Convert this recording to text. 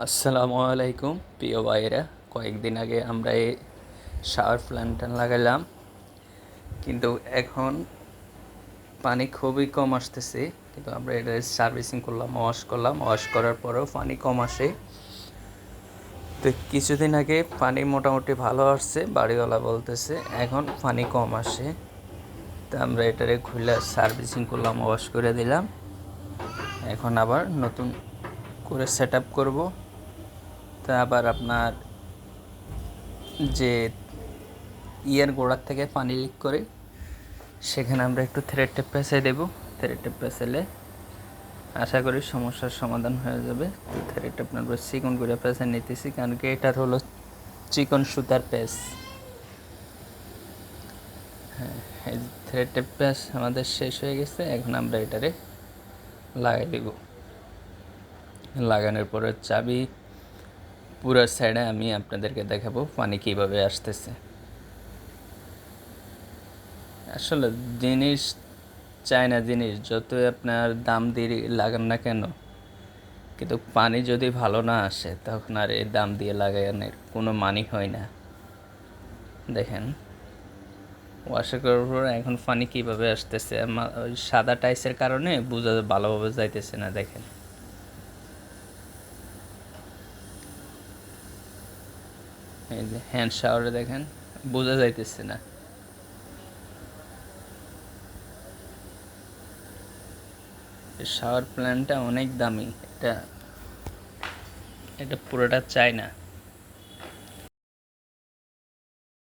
আসসালামু আলাইকুম প্রিয় ভাইয়েরা। কয়েকদিন আগে আমরা এই শাওয়ার প্ল্যান্টটা লাগালাম, কিন্তু এখন পানি খুবই কম আসতেছে। কিন্তু আমরা এটা সার্ভিসিং করলাম, ওয়াশ করার পরেও পানি কম আসে। তো কিছুদিন আগে পানি মোটামুটি ভালো আসছে, বাড়িওয়ালা বলতেছে এখন পানি কম আসে। তো আমরা এটারে খুলে সার্ভিসিং করলাম, ওয়াশ করে দিলাম। এখন আবার নতুন করে সেট আপ করবো। তা আবার আপনার যে ইয়ার গোড়ার থেকে পানি লিক করে, সেখানে আমরা একটু থ্রেড টেপ পেঁচাই দেবো। থ্রেড টেপ পেঁচালে আশা করি সমস্যার সমাধান হয়ে যাবে। তো থ্রেড টেপ আমরা চিকন করে পেঁচাই নিতেছি, কারণ কি এটার হলো চিকন সুতার পেঁচ। হ্যাঁ, এই থ্রেড টেপ পেঁচ আমাদের শেষ হয়ে গেছে। এখন আমরা এটারে লাগাই দেব। লাগানোর পরে চাবি পুরো সাইডে আমি আপনাদেরকে দেখাবো পানি কীভাবে আসতেছে। আসলে জিনিস চায়না জিনিস যতই আপনার দাম দিয়ে লাগান না কেন, কিন্তু পানি যদি ভালো না আসে তখন আর এই দাম দিয়ে লাগানোর কোনো মানি হয় না। দেখেন, ওয়াশার করার পর এখন পানি কীভাবে আসতেছে। ওই সাদা টাইসের কারণে বোঝা ভালোভাবে যাইতেছে না। দেখেন, এই যে হ্যান্ড শাওয়ারে দেখেন বোঝা যাইতেছে না। শাওয়ার প্ল্যান্টটা অনেক দামি। এটা এটা পুরোটা চায়না।